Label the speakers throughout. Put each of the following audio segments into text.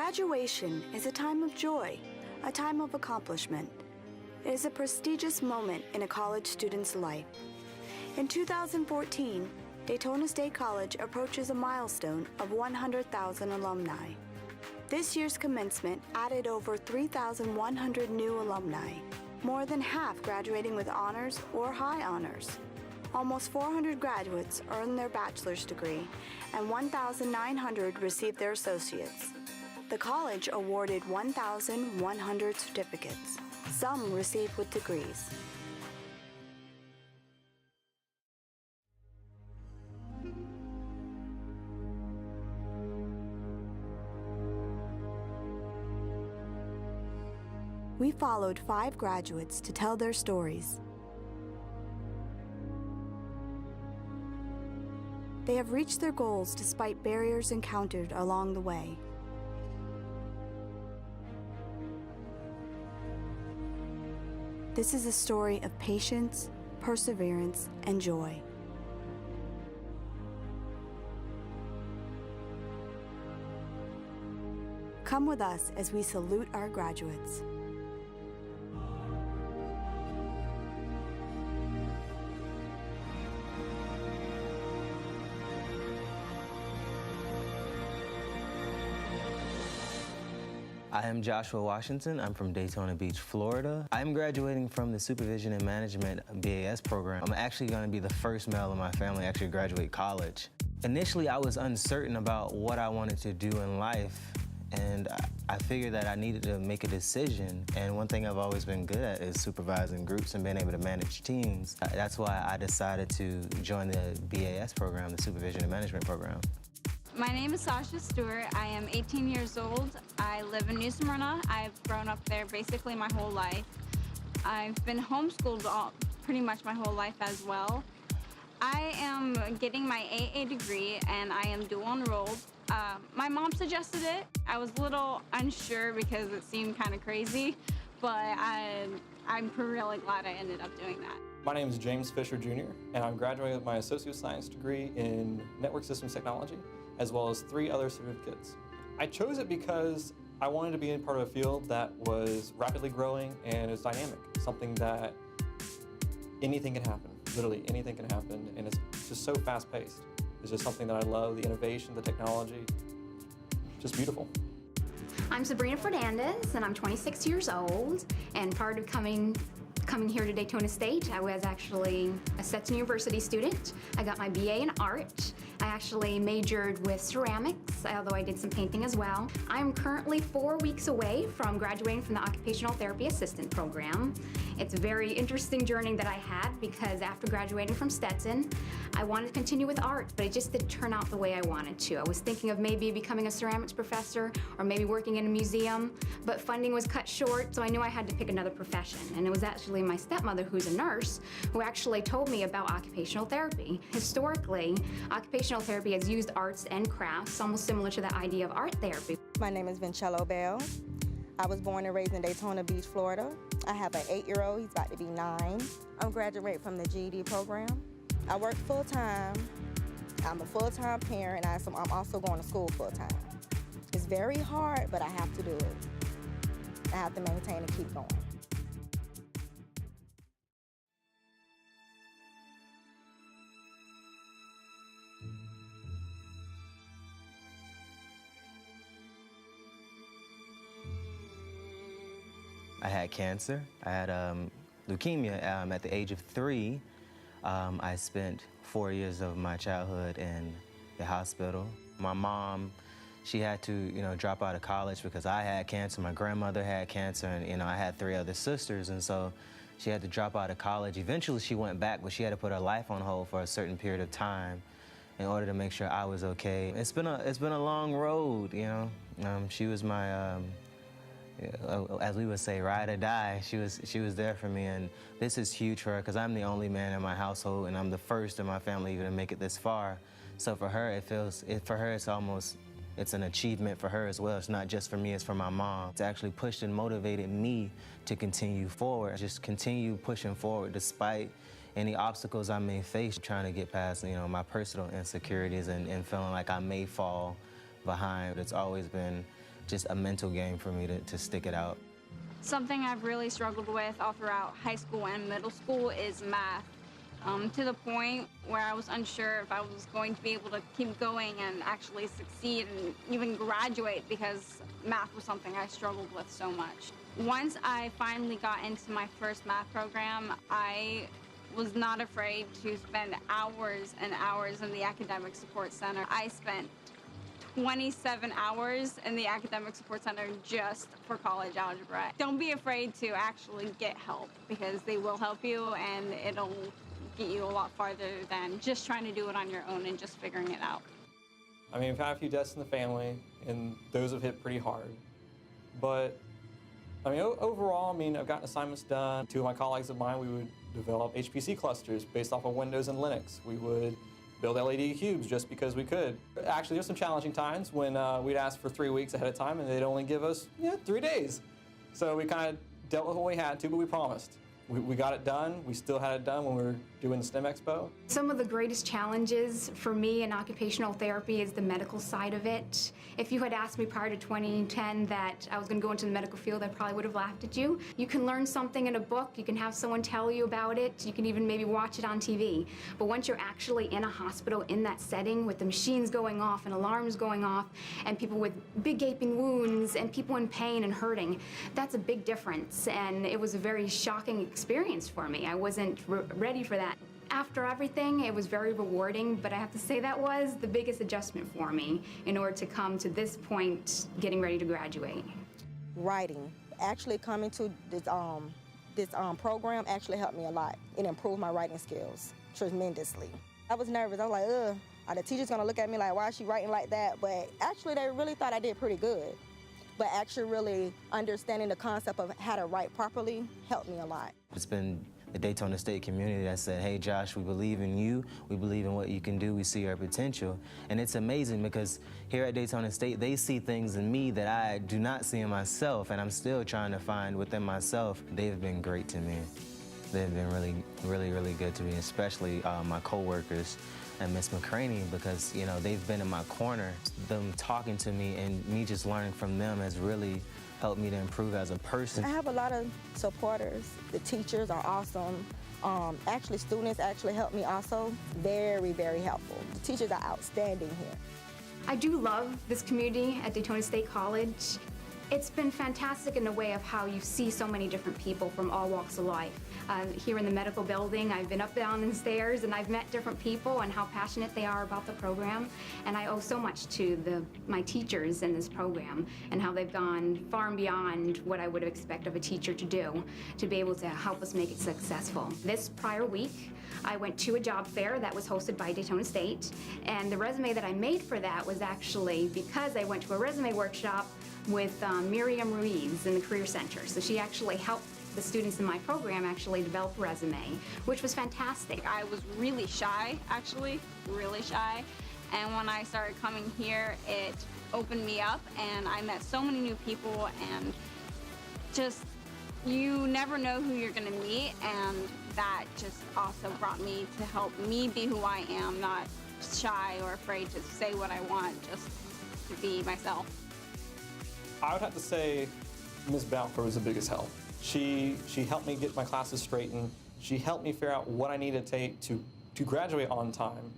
Speaker 1: Graduation is a time of joy, a time of accomplishment. It is a prestigious moment in a college student's life. In 2014, Daytona State College approaches a milestone of 100,000 alumni. This year's commencement added over 3,100 new alumni, more than half graduating with honors or high honors. Almost 400 graduates earned their bachelor's degree, and 1,900 received their associates. The college awarded 1,100 certificates, some received with degrees. We followed 5 graduates to tell their stories. They have reached their goals despite barriers encountered along the way. This is a story of patience, perseverance, and joy. Come with us as we salute our graduates.
Speaker 2: I am Joshua Washington. I'm from Daytona Beach, Florida. I'm graduating from the Supervision and Management BAS program. I'm actually going to be the first male in my family to actually graduate college. Initially, I was uncertain about what I wanted to do in life, and I figured that I needed to make a decision. And one thing I've always been good at is supervising groups and being able to manage teams. That's why I decided to join the BAS program, the Supervision and Management program.
Speaker 3: My name is Sasha Stewart. I am 18 years old. I live in New Smyrna. I've grown up there basically my whole life. I've been homeschooled pretty much my whole life as well. I am getting my AA degree and I am dual enrolled. My mom suggested it. I was a little unsure because it seemed kind of crazy, but I'm really glad I ended up doing that.
Speaker 4: My name is James Fisher Jr., and I'm graduating with my Associate Science degree in Network Systems Technology, as well as 3 other certificates. I chose it because I wanted to be in part of a field that was rapidly growing and is dynamic, something that anything can happen, literally anything can happen, and it's just so fast-paced. It's just something that I love, the innovation, the technology, just beautiful.
Speaker 5: I'm Sabrina Fernandez, and I'm 26 years old, and prior to coming here to Daytona State, I was actually a Stetson University student. I got my BA in art. I actually majored with ceramics, although I did some painting as well. I'm currently 4 weeks away from graduating from the Occupational Therapy Assistant program. It's a very interesting journey that I had because after graduating from Stetson, I wanted to continue with art, but it just didn't turn out the way I wanted to. I was thinking of maybe becoming a ceramics professor or maybe working in a museum, but funding was cut short, so I knew I had to pick another profession. And it was actually my stepmother, who's a nurse, who actually told me about occupational therapy. Historically, occupational therapy has used arts and crafts, almost similar to the idea of art therapy.
Speaker 6: My name is Vincello Bell. I was born and raised in Daytona Beach, Florida. I have an 8-year-old, he's about to be 9. I'm graduating from the GED program. I work full-time. I'm a full-time parent, and I'm also going to school full-time. It's very hard, but I have to do it. I have to maintain and keep going.
Speaker 2: I had cancer. I had leukemia at the age of 3. I spent 4 years of my childhood in the hospital. My mom, she had to, drop out of college because I had cancer. My grandmother had cancer, and I had 3 other sisters, and so she had to drop out of college. Eventually, she went back, but she had to put her life on hold for a certain period of time in order to make sure I was okay. It's been a long road, She was my as we would say, ride or die. She was there for me, and this is huge for her because I'm the only man in my household, and I'm the first in my family even to make it this far. So for her, it's an achievement for her as well. It's not just for me, it's for my mom. It's actually pushed and motivated me to continue forward, just continue pushing forward despite any obstacles I may face, trying to get past, my personal insecurities and feeling like I may fall behind. It's always been just a mental game for me to stick it out.
Speaker 3: Something I've really struggled with all throughout high school and middle school is math, to the point where I was unsure if I was going to be able to keep going and actually succeed and even graduate, because math was something I struggled with so much. Once I finally got into my first math program, I was not afraid to spend hours and hours in the Academic Support Center. I spent 27 hours in the Academic Support Center just for college algebra. Don't be afraid to actually get help, because they will help you and it'll get you a lot farther than just trying to do it on your own and just figuring it out.
Speaker 4: I mean, we've had a few deaths in the family, and those have hit pretty hard. But, I mean, overall, I mean, I've gotten assignments done. Two of my colleagues of mine, we would develop HPC clusters based off of Windows and Linux. We would build LED cubes just because we could. Actually, there's some challenging times when we'd ask for 3 weeks ahead of time, and they'd only give us 3 days. So we kind of dealt with what we had to, but we promised. We got it done. We still had it done when we were doing the STEM Expo.
Speaker 5: Some of the greatest challenges for me in occupational therapy is the medical side of it. If you had asked me prior to 2010 that I was going to go into the medical field, I probably would have laughed at you. You can learn something in a book, you can have someone tell you about it, you can even maybe watch it on TV. But once you're actually in a hospital in that setting with the machines going off and alarms going off and people with big gaping wounds and people in pain and hurting, that's a big difference. And it was a very shocking experience for me. I wasn't ready for that. After everything, it was very rewarding, but I have to say that was the biggest adjustment for me in order to come to this point, getting ready to graduate.
Speaker 6: Writing. Actually coming to this program actually helped me a lot. It improved my writing skills tremendously. I was nervous. I was like, ugh, are the teachers gonna look at me like, why is she writing like that? But actually, they really thought I did pretty good. But actually really understanding the concept of how to write properly helped me a lot.
Speaker 2: It's been the Daytona State community that said, hey Josh, we believe in you, we believe in what you can do, we see your potential. And it's amazing because here at Daytona State, they see things in me that I do not see in myself, and I'm still trying to find within myself. They've been great to me. They've been really good to me, especially my coworkers and Miss McCraney, because they've been in my corner. Them talking to me and me just learning from them has really helped me to improve as a person.
Speaker 6: I have a lot of supporters. The teachers are awesome. Actually, students actually help me also. Very helpful. The teachers are outstanding here.
Speaker 5: I do love this community at Daytona State College. It's been fantastic in the way of how you see so many different people from all walks of life. Here in the medical building, I've been up, down, and stairs, and I've met different people and how passionate they are about the program. And I owe so much to my teachers in this program and how they've gone far and beyond what I would expect of a teacher to do to be able to help us make it successful. This prior week, I went to a job fair that was hosted by Daytona State, and the resume that I made for that was actually because I went to a resume workshop with Miriam Ruiz in the Career Center. So she actually helped the students in my program actually develop a resume, which was fantastic.
Speaker 3: I was really shy, actually, really shy. And when I started coming here, it opened me up and I met so many new people, and just, you never know who you're gonna meet, and that just also brought me to help me be who I am, not shy or afraid to say what I want, just to be myself.
Speaker 4: I would have to say Ms. Balfour was the biggest help. She helped me get my classes straightened. She helped me figure out what I needed to take to graduate on time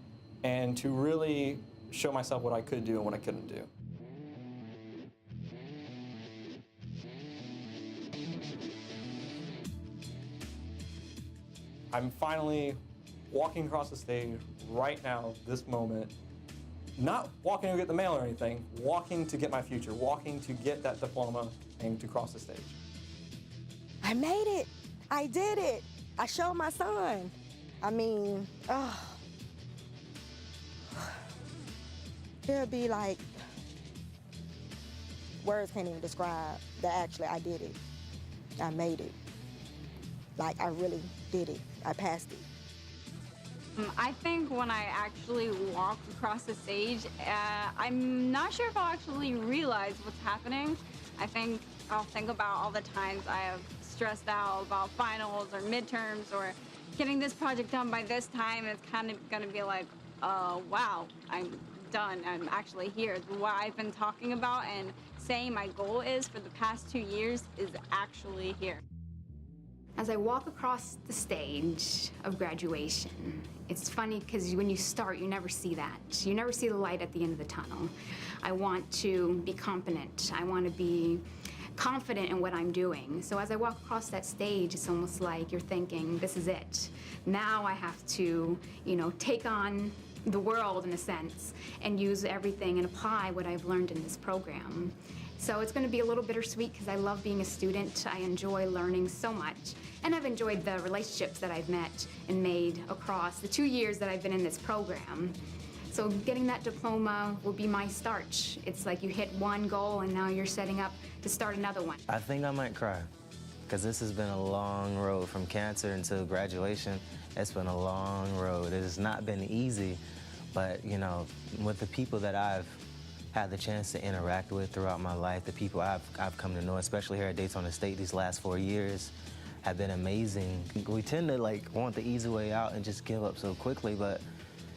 Speaker 4: and to really show myself what I could do and what I couldn't do. I'm finally walking across the stage right now, this moment, not walking to get the mail or anything, walking to get my future, walking to get that diploma and to cross the stage.
Speaker 6: I made it. I did it. I showed my son. I mean, there'll be like, words can't even describe that actually I did it. I made it. Like, I really did it. I passed it.
Speaker 3: I think when I actually walk across the stage, I'm not sure if I'll actually realize what's happening. I think I'll think about all the times I have stressed out about finals or midterms or getting this project done by this time. It's kind of going to be like, wow, I'm done. I'm actually here. What I've been talking about and saying my goal is for the past 2 years is actually here.
Speaker 5: As I walk across the stage of graduation, it's funny because when you start, you never see that. You never see the light at the end of the tunnel. I want to be competent. I want to be confident in what I'm doing. So as I walk across that stage, it's almost like you're thinking, this is it. Now I have to, take on the world in a sense and use everything and apply what I've learned in this program. So it's going to be a little bittersweet because I love being a student. I enjoy learning so much. And I've enjoyed the relationships that I've met and made across the 2 years that I've been in this program. So getting that diploma will be my start. It's like you hit one goal and now you're setting up to start another one.
Speaker 2: I think I might cry, because this has been a long road from cancer until graduation. It's been a long road. It has not been easy, but with the people that I've had the chance to interact with throughout my life, the people I've come to know, especially here at Daytona State these last 4 years, have been amazing. We tend to want the easy way out and just give up so quickly, but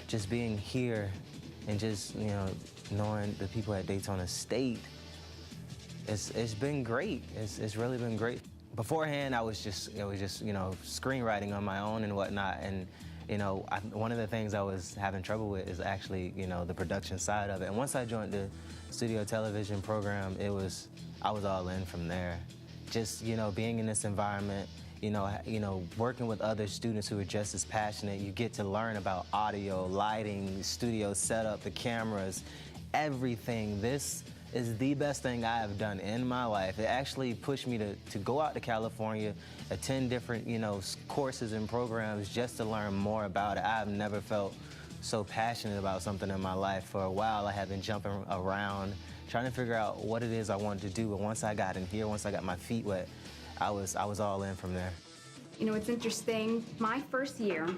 Speaker 2: just being here and just knowing the people at Daytona State, it's been great. It's really been great. Beforehand, it was just screenwriting on my own and whatnot, and one of the things I was having trouble with is actually the production side of it. And once I joined the studio television program, I was all in from there. Just being in this environment, working with other students who are just as passionate, you get to learn about audio, lighting, studio setup, the cameras, everything. This is the best thing I have done in my life. It actually pushed me to go out to California, attend different, courses and programs just to learn more about it. I've never felt so passionate about something in my life. For a while, I had been jumping around, trying to figure out what it is I wanted to do. But once I got in here, once I got my feet wet, I was all in from there.
Speaker 5: It's interesting. My first year,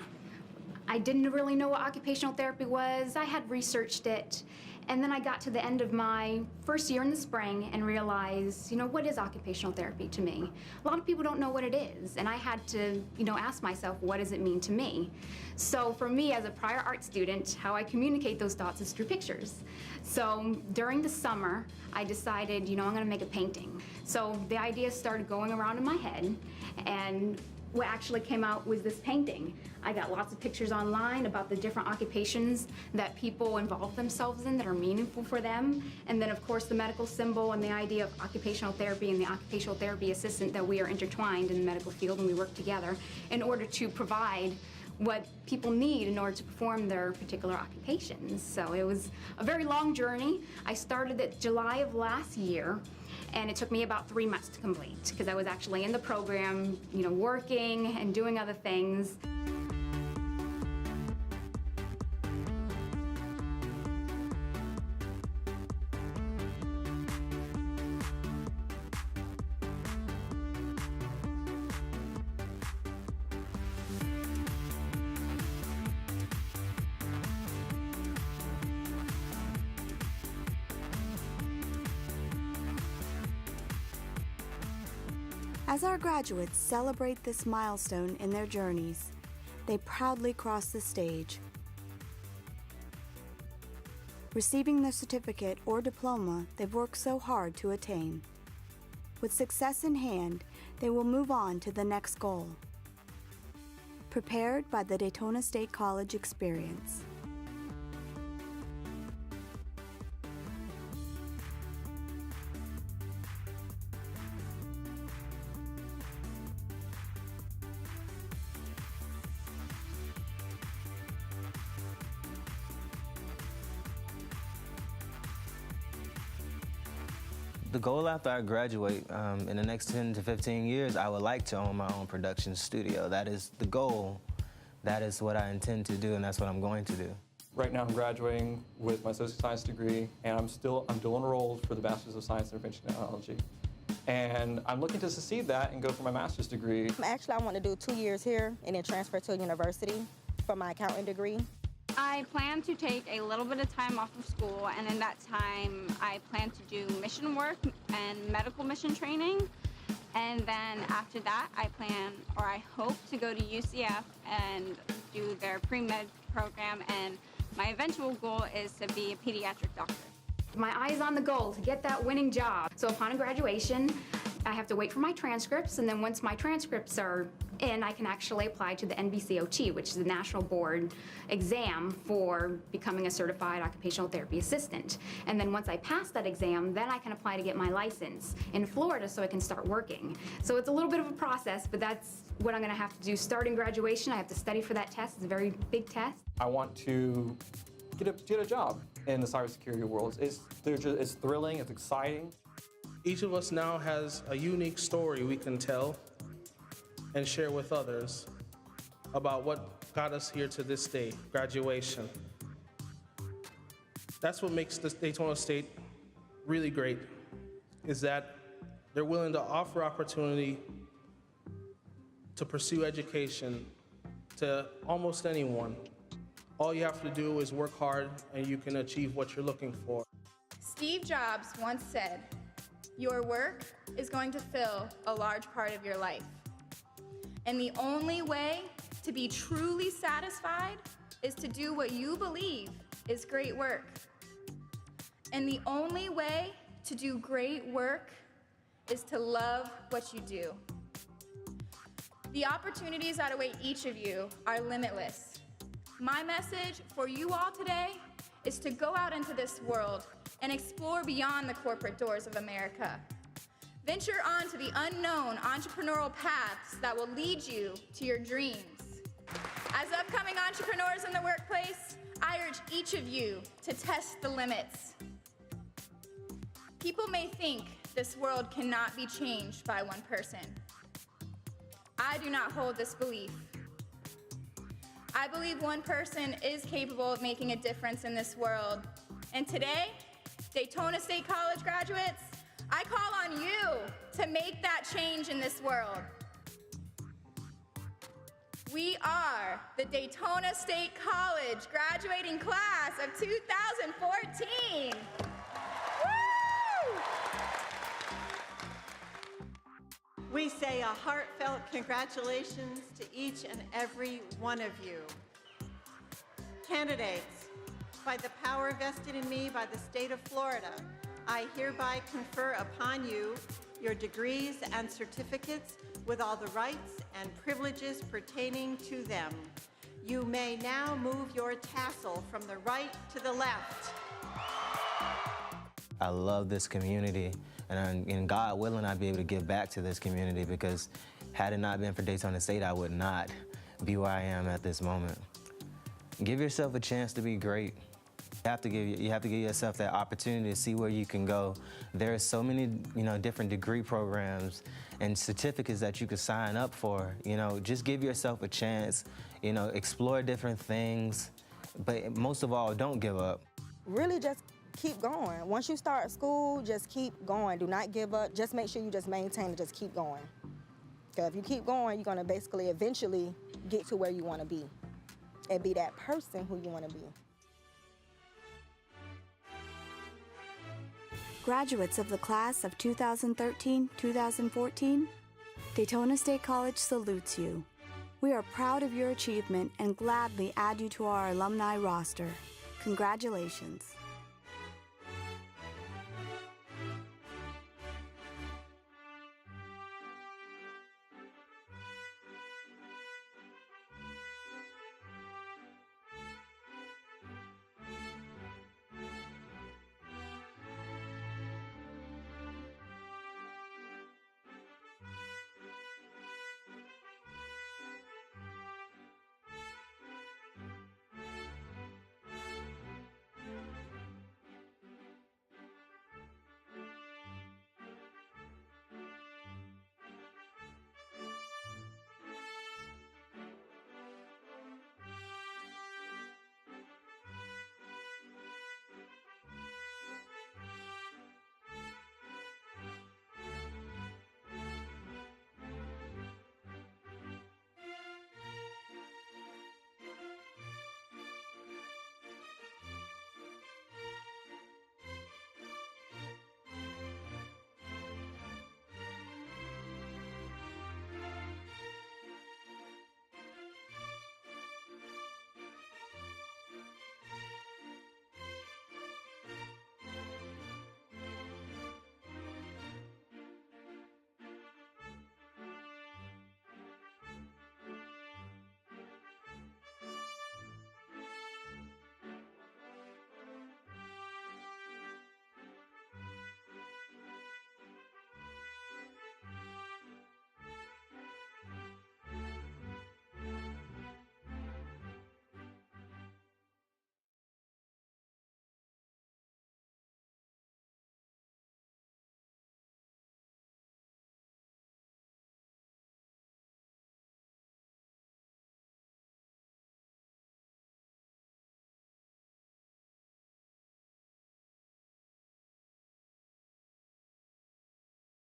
Speaker 5: I didn't really know what occupational therapy was. I had researched it. And then I got to the end of my first year in the spring and realized, what is occupational therapy to me? A lot of people don't know what it is. And I had to, ask myself, what does it mean to me? So for me, as a prior art student, how I communicate those thoughts is through pictures. So during the summer, I decided, I'm gonna make a painting. So the idea started going around in my head, and what actually came out was this painting. I got lots of pictures online about the different occupations that people involve themselves in that are meaningful for them. And then of course the medical symbol and the idea of occupational therapy and the occupational therapy assistant, that we are intertwined in the medical field and we work together in order to provide what people need in order to perform their particular occupations. So it was a very long journey. I started it July of last year, and it took me about 3 months to complete because I was actually in the program, working and doing other things.
Speaker 1: As our graduates celebrate this milestone in their journeys, they proudly cross the stage. Receiving their certificate or diploma they've worked so hard to attain. With success in hand, they will move on to the next goal. Prepared by the Daytona State College experience.
Speaker 2: The goal after I graduate, in the next 10 to 15 years, I would like to own my own production studio. That is the goal. That is what I intend to do, and that's what I'm going to do.
Speaker 4: Right now I'm graduating with my Associate Science degree, and I'm dual enrolled for the Bachelor's of Science in Information Technology. And I'm looking to succeed that and go for my master's degree.
Speaker 6: Actually, I want to do 2 years here and then transfer to a university for my accounting degree.
Speaker 3: I plan to take a little bit of time off of school, and in that time, I plan to do mission work and medical mission training. And then after that, I hope to go to UCF and do their pre-med program and My eventual goal is to be a pediatric doctor.
Speaker 5: My eye is on the goal to get that winning job. So upon graduation, I have to wait for my transcripts, and then once my transcripts are in, I can actually apply to the NBCOT, which is the National Board exam for becoming a certified occupational therapy assistant. And then once I pass that exam, then I can apply to get my license in Florida so I can start working. So it's a little bit of a process, but that's what I'm gonna have to do. Starting graduation, I have to study for that test. It's a very big test.
Speaker 4: I want to get a job in the cybersecurity world. It's thrilling, it's exciting.
Speaker 7: Each of us now has a unique story we can tell and share with others about what got us here to this day, graduation. That's what makes the Daytona State really great, is that they're willing to offer opportunity to pursue education to almost anyone. All you have to do is work hard and you can achieve what you're looking for.
Speaker 8: Steve Jobs once said, "Your work is going to fill a large part of your life. And the only way to be truly satisfied is to do what you believe is great work. And the only way to do great work is to love what you do." The opportunities that await each of you are limitless. My message for you all today is to go out into this world and explore beyond the corporate doors of America. Venture onto the unknown entrepreneurial paths that will lead you to your dreams. As upcoming entrepreneurs in the workplace, I urge each of you to test the limits. People may think this world cannot be changed by one person. I do not hold this belief. I believe one person is capable of making a difference in this world. And today, Daytona State College graduates, I call on you to make that change in this world. We are the Daytona State College graduating class of 2014. Woo!
Speaker 9: We say a heartfelt congratulations to each and every one of you. Candidates, by the power vested in me by the state of Florida, I hereby confer upon you your degrees and certificates with all the rights and privileges pertaining to them. You may now move your tassel from the right to the left.
Speaker 2: I love this community, and God willing, I'd be able to give back to this community, because had it not been for Daytona State, I would not be where I am at this moment. Give yourself a chance to be great. You have to give yourself that opportunity to see where you can go. There are so many, different degree programs and certificates that you could sign up for. Just give yourself a chance. Explore different things, but most of all, don't give up.
Speaker 6: Really just keep going. Once you start school, just keep going. Do not give up. Just make sure you just maintain and just keep going. Because if you keep going, you're going to basically eventually get to where you want to be and be that person who you want to be.
Speaker 1: Graduates of the class of 2013-2014, Daytona State College salutes you. We are proud of your achievement and gladly add you to our alumni roster. Congratulations.